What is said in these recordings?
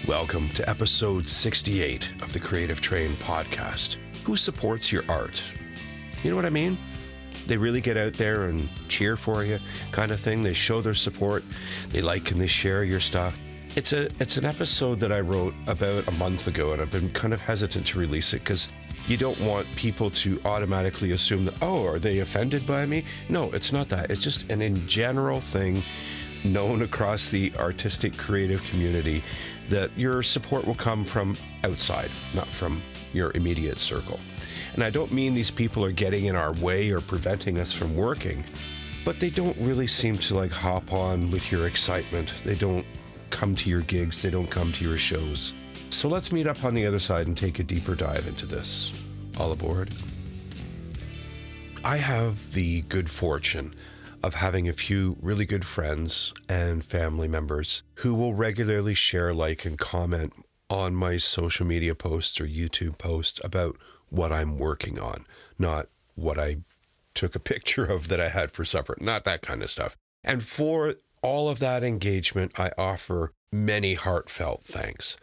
Welcome to episode 68 of the Creative Train podcast. Who supports your art? You know what I mean? They really get out there and cheer for you, kind of thing. They show their support. They like and they share your stuff. It's an episode that I wrote about a month ago, and I've been kind of hesitant to release it because you don't want people to automatically assume that, oh, are they offended by me? No, it's not that. It's just an in general thing known across the artistic creative community that your support will come from outside, not from your immediate circle. And I don't mean these people are getting in our way or preventing us from working, but they don't really seem to hop on with your excitement. They don't come to your gigs. They don't come to your shows. So let's meet up on the other side and take a deeper dive into this. All aboard. I have the good fortune of having a few really good friends and family members who will regularly share, and comment on my social media posts or YouTube posts about what I'm working on, not what I took a picture of that I had for supper, not that kind of stuff. And for all of that engagement, I offer many heartfelt thanks.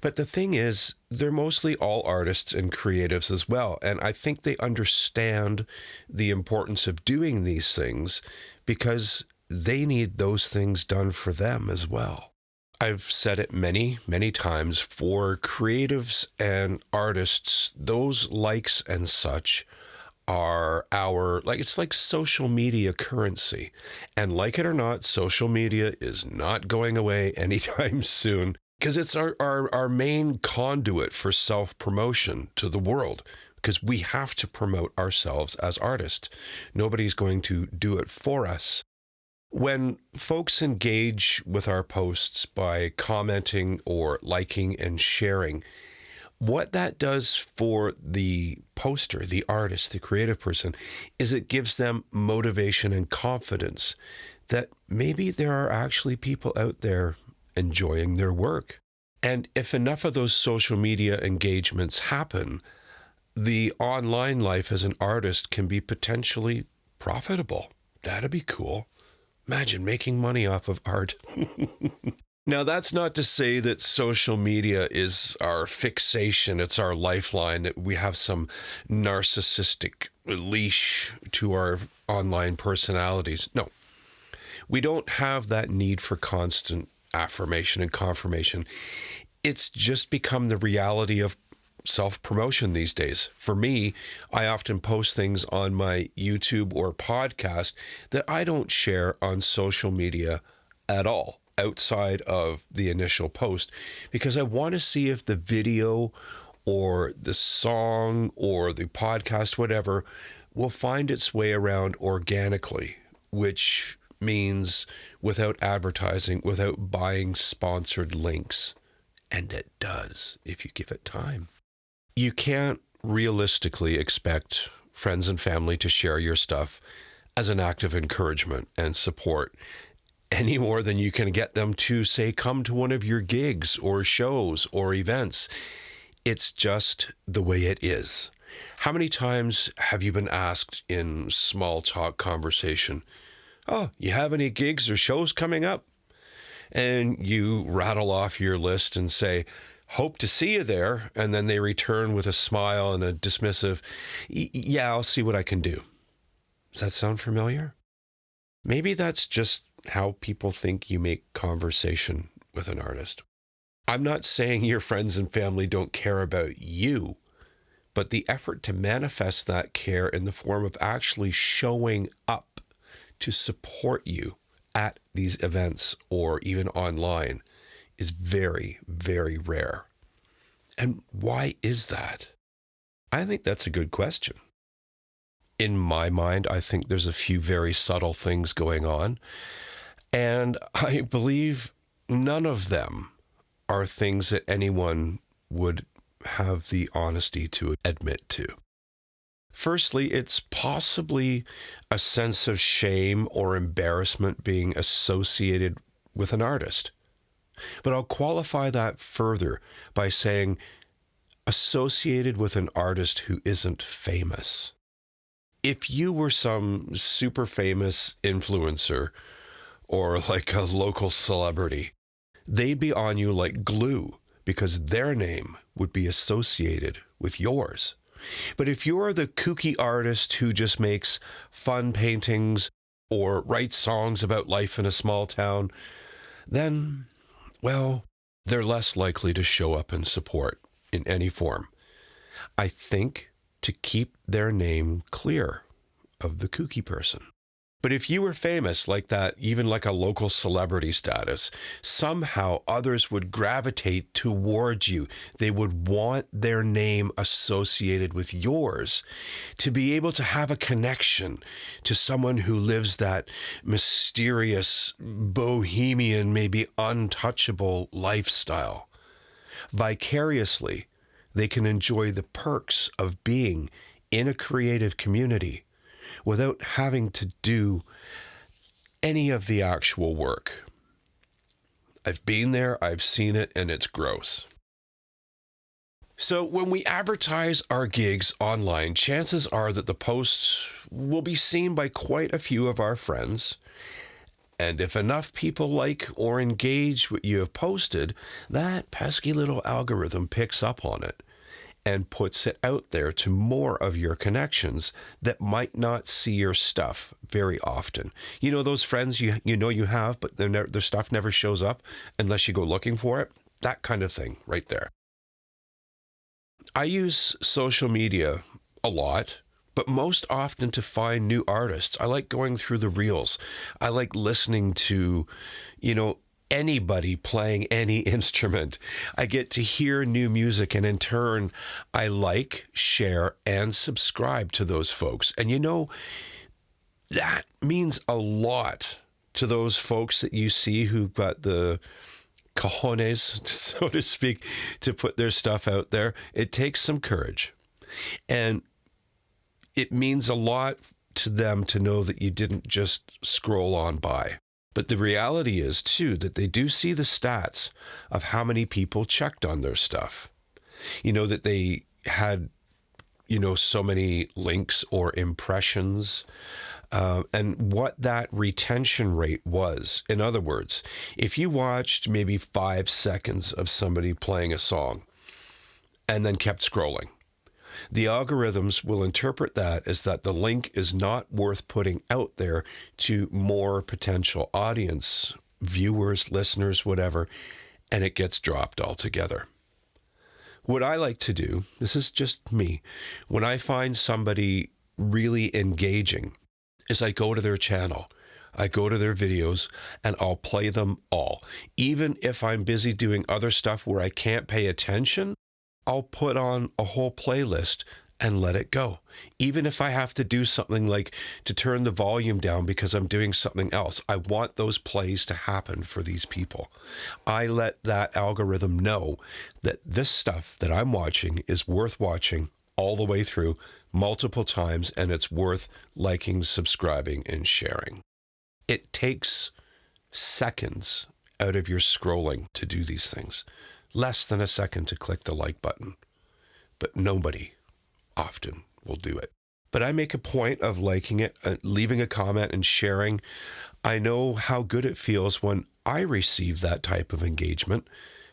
But the thing is, they're mostly all artists and creatives as well. And I think they understand the importance of doing these things because they need those things done for them as well. I've said it many, many times, for creatives and artists, those likes and such are it's like social media currency. And like it or not, social media is not going away anytime soon because it's our main conduit for self-promotion to the world, because we have to promote ourselves as artists. Nobody's going to do it for us. When folks engage with our posts by commenting or liking and sharing, what that does for the poster, the artist, the creative person, is it gives them motivation and confidence that maybe there are actually people out there enjoying their work. And if enough of those social media engagements happen, the online life as an artist can be potentially profitable. That'd be cool. Imagine making money off of art. Now, that's not to say that social media is our fixation, it's our lifeline, that we have some narcissistic leash to our online personalities. No, we don't have that need for constant affirmation and confirmation. It's just become the reality of self-promotion these days. For me, I often post things on my YouTube or podcast that I don't share on social media at all, outside of the initial post, because I want to see if the video or the song or the podcast, whatever, will find its way around organically, which means without advertising, without buying sponsored links. And it does, if you give it time. You can't realistically expect friends and family to share your stuff as an act of encouragement and support any more than you can get them to, say, come to one of your gigs or shows or events. It's just the way it is. How many times have you been asked in small talk conversation, oh, you have any gigs or shows coming up? And you rattle off your list and say, hope to see you there. And then they return with a smile and a dismissive, yeah, I'll see what I can do. Does that sound familiar? Maybe that's just how people think you make conversation with an artist. I'm not saying your friends and family don't care about you, but the effort to manifest that care in the form of actually showing up to support you at these events or even online is very, very rare. And why is that? I think that's a good question. In my mind, I think there's a few very subtle things going on. And I believe none of them are things that anyone would have the honesty to admit to. Firstly, it's possibly a sense of shame or embarrassment being associated with an artist. But I'll qualify that further by saying associated with an artist who isn't famous. If you were some super famous influencer or like a local celebrity, they'd be on you like glue. because their name would be associated with yours. But if you're the kooky artist who just makes fun paintings or writes songs about life in a small town, then, well, they're less likely to show up and support in any form. I think to keep their name clear of the kooky person. But if you were famous like that, even like a local celebrity status, somehow others would gravitate towards you. They would want their name associated with yours to be able to have a connection to someone who lives that mysterious, bohemian, maybe untouchable lifestyle. Vicariously, they can enjoy the perks of being in a creative community without having to do any of the actual work. I've been there, I've seen it, and it's gross. So when we advertise our gigs online, chances are that the posts will be seen by quite a few of our friends. And if enough people like or engage what you have posted, that pesky little algorithm picks up on it and puts it out there to more of your connections that might not see your stuff very often. You know those friends you know you have, but their stuff never shows up unless you go looking for it? That kind of thing right there. I use social media a lot, but most often to find new artists. I like going through the reels. I like listening to, anybody playing any instrument. I get to hear new music, and in turn, I like, share, and subscribe to those folks. And that means a lot to those folks that you see who've got the cojones, so to speak, to put their stuff out there. It takes some courage. And it means a lot to them to know that you didn't just scroll on by. But the reality is, too, that they do see the stats of how many people checked on their stuff. That they had, so many links or impressions, and what that retention rate was. In other words, if you watched maybe 5 seconds of somebody playing a song and then kept scrolling, the algorithms will interpret that as that the link is not worth putting out there to more potential audience, viewers, listeners, whatever, and it gets dropped altogether. What I like to do, this is just me, when I find somebody really engaging, is I go to their channel, I go to their videos, and I'll play them all. Even if I'm busy doing other stuff where I can't pay attention, I'll put on a whole playlist and let it go. Even if I have to do something like to turn the volume down because I'm doing something else, I want those plays to happen for these people. I let that algorithm know that this stuff that I'm watching is worth watching all the way through multiple times, and it's worth liking, subscribing, and sharing. It takes seconds out of your scrolling to do these things. Less than a second to click the like button, but nobody often will do it. But I make a point of liking it, leaving a comment and sharing. I know how good it feels when I receive that type of engagement,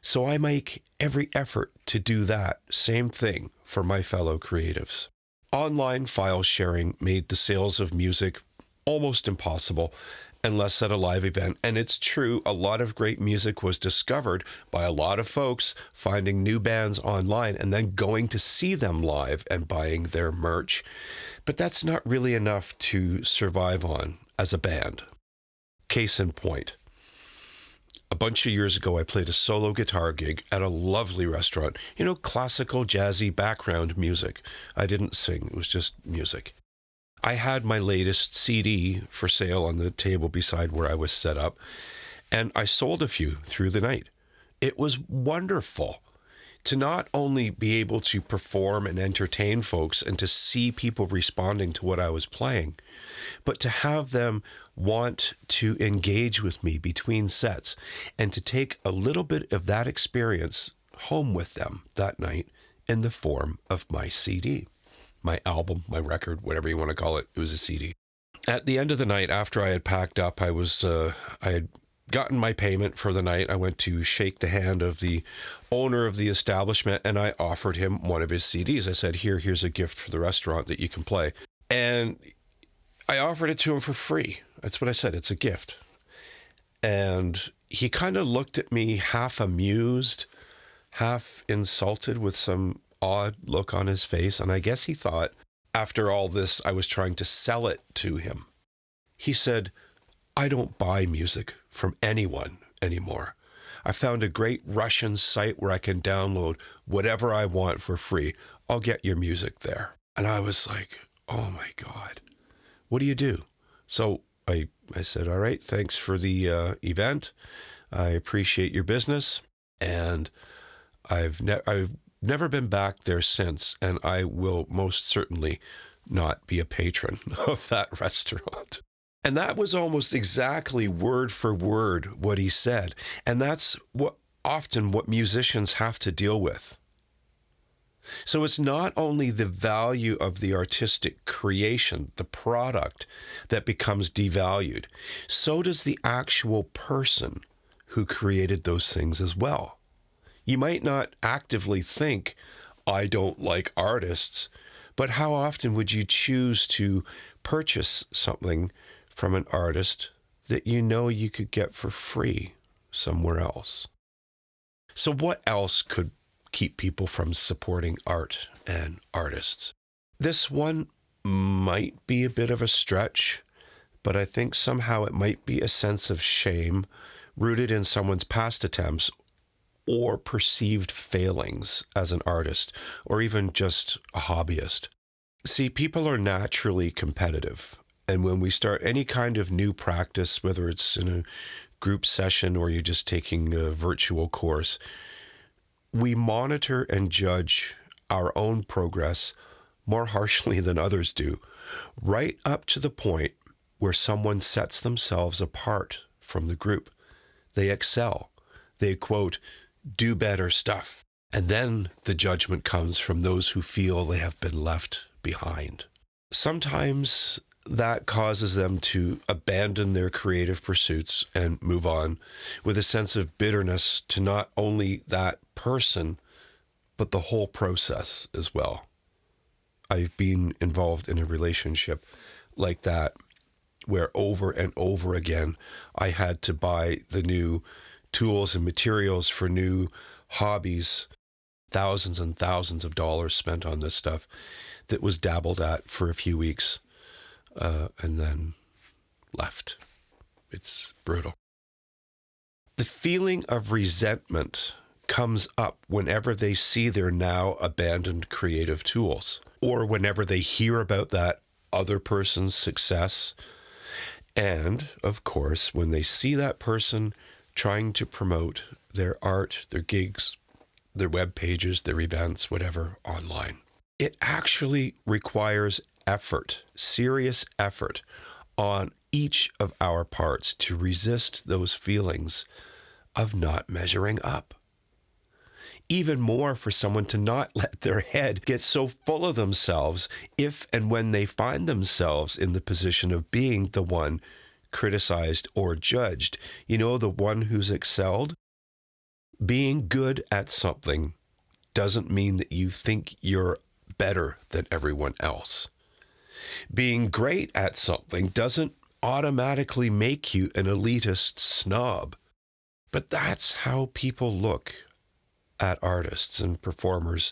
so I make every effort to do that same thing for my fellow creatives. Online file sharing made the sales of music almost impossible unless at a live event. And it's true, a lot of great music was discovered by a lot of folks finding new bands online and then going to see them live and buying their merch. But that's not really enough to survive on as a band. Case in point, a bunch of years ago, I played a solo guitar gig at a lovely restaurant. Classical, jazzy background music. I didn't sing, it was just music. I had my latest CD for sale on the table beside where I was set up, and I sold a few through the night. It was wonderful to not only be able to perform and entertain folks and to see people responding to what I was playing, but to have them want to engage with me between sets and to take a little bit of that experience home with them that night in the form of my CD. My album, my record, whatever you want to call it. It was a CD. At the end of the night, after I had packed up, I had gotten my payment for the night, I went to shake the hand of the owner of the establishment, and I offered him one of his CDs. I said, here's a gift for the restaurant that you can play. And I offered it to him for free. That's what I said. It's a gift. And he kind of looked at me half amused, half insulted with some odd look on his face. And I guess he thought after all this, I was trying to sell it to him. He said, I don't buy music from anyone anymore. I found a great Russian site where I can download whatever I want for free. I'll get your music there. And I was like, oh my God, what do you do? So I said, all right, thanks for the event. I appreciate your business. And I've never been back there since, and I will most certainly not be a patron of that restaurant. And that was almost exactly word for word what he said. And that's often what musicians have to deal with. So it's not only the value of the artistic creation, the product, that becomes devalued. So does the actual person who created those things as well. You might not actively think, I don't like artists, but how often would you choose to purchase something from an artist that you know you could get for free somewhere else? So what else could keep people from supporting art and artists? This one might be a bit of a stretch, but I think somehow it might be a sense of shame rooted in someone's past attempts or perceived failings as an artist, or even just a hobbyist. See, people are naturally competitive. And when we start any kind of new practice, whether it's in a group session or you're just taking a virtual course, we monitor and judge our own progress more harshly than others do, right up to the point where someone sets themselves apart from the group. They excel. They, quote, do better stuff. And then the judgment comes from those who feel they have been left behind. Sometimes that causes them to abandon their creative pursuits and move on with a sense of bitterness to not only that person, but the whole process as well. I've been involved in a relationship like that where over and over again, I had to buy the new tools and materials for new hobbies, thousands and thousands of dollars spent on this stuff that was dabbled at for a few weeks and then left. It's brutal. The feeling of resentment comes up whenever they see their now abandoned creative tools, or whenever they hear about that other person's success. And, of course, when they see that person trying to promote their art, their gigs, their web pages, their events, whatever, online. It actually requires effort, serious effort on each of our parts to resist those feelings of not measuring up. Even more for someone to not let their head get so full of themselves if and when they find themselves in the position of being the one criticized or judged. You know, the one who's excelled. Being good at something doesn't mean that you think you're better than everyone else. Being great at something doesn't automatically make you an elitist snob. But that's how people look at artists and performers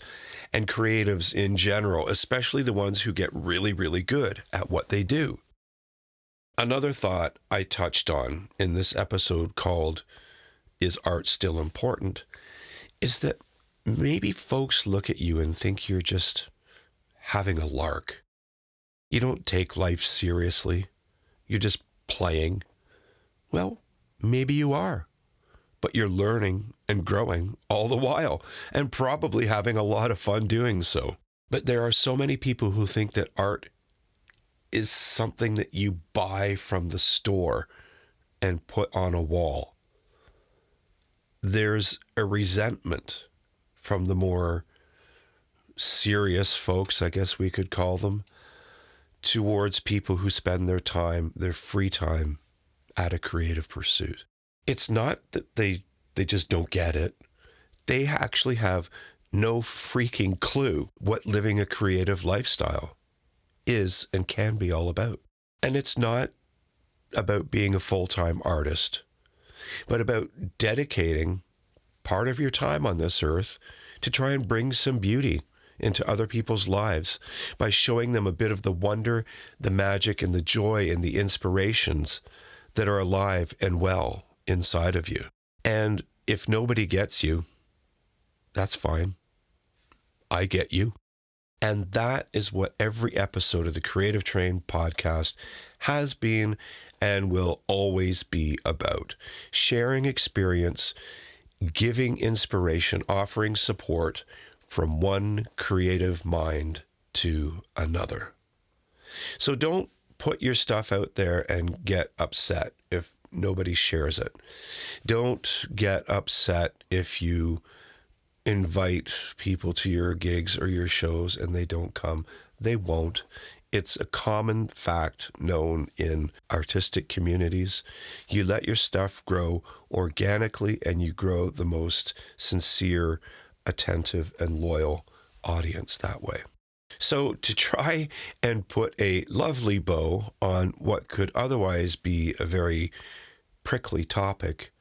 and creatives in general, especially the ones who get really, really good at what they do. Another thought I touched on in this episode called Is Art Still Important? Is that maybe folks look at you and think you're just having a lark. You don't take life seriously. You're just playing. Well, maybe you are, but you're learning and growing all the while and probably having a lot of fun doing so. But there are so many people who think that art is something that you buy from the store and put on a wall. There's a resentment from the more serious folks, I guess we could call them, towards people who spend their time, their free time, at a creative pursuit. It's not that they just don't get it. They actually have no freaking clue what living a creative lifestyle is and can be all about. And it's not about being a full-time artist, but about dedicating part of your time on this earth to try and bring some beauty into other people's lives by showing them a bit of the wonder, the magic, and the joy and the inspirations that are alive and well inside of you. And if nobody gets you, that's fine. I get you. And that is what every episode of the Creative Train podcast has been and will always be about. Sharing experience, giving inspiration, offering support from one creative mind to another. So don't put your stuff out there and get upset if nobody shares it. Don't get upset if you invite people to your gigs or your shows and they don't come. They won't. It's a common fact known in artistic communities. You let your stuff grow organically and you grow the most sincere, attentive, and loyal audience that way. So to try and put a lovely bow on what could otherwise be a very prickly topic,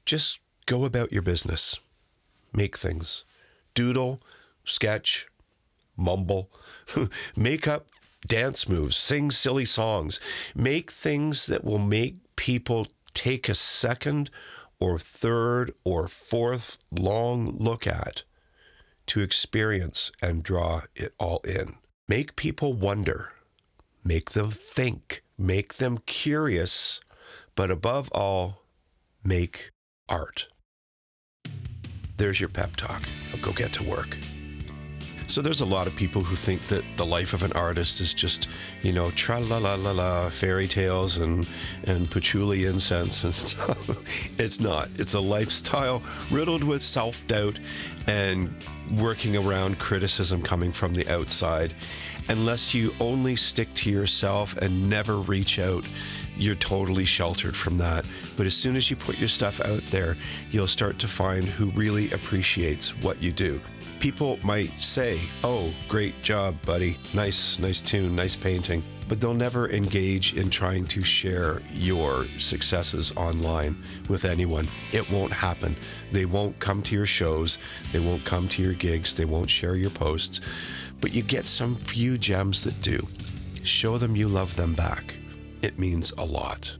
just go about your business. Make things. Doodle, sketch, mumble, make up dance moves, sing silly songs. Make things that will make people take a second or third or fourth long look at to experience and draw it all in. Make people wonder. Make them think. Make them curious. But above all, make art. There's your pep talk. Now go get to work. So there's a lot of people who think that the life of an artist is just, tra-la-la-la-la, fairy tales and patchouli incense and stuff. It's not. It's a lifestyle riddled with self-doubt and working around criticism coming from the outside. Unless you only stick to yourself and never reach out, you're totally sheltered from that. But as soon as you put your stuff out there, you'll start to find who really appreciates what you do. People might say, "Oh, great job, buddy. Nice tune, nice painting." But they'll never engage in trying to share your successes online with anyone. It won't happen. They won't come to your shows. They won't come to your gigs. They won't share your posts. But you get some few gems that do. Show them you love them back. It means a lot.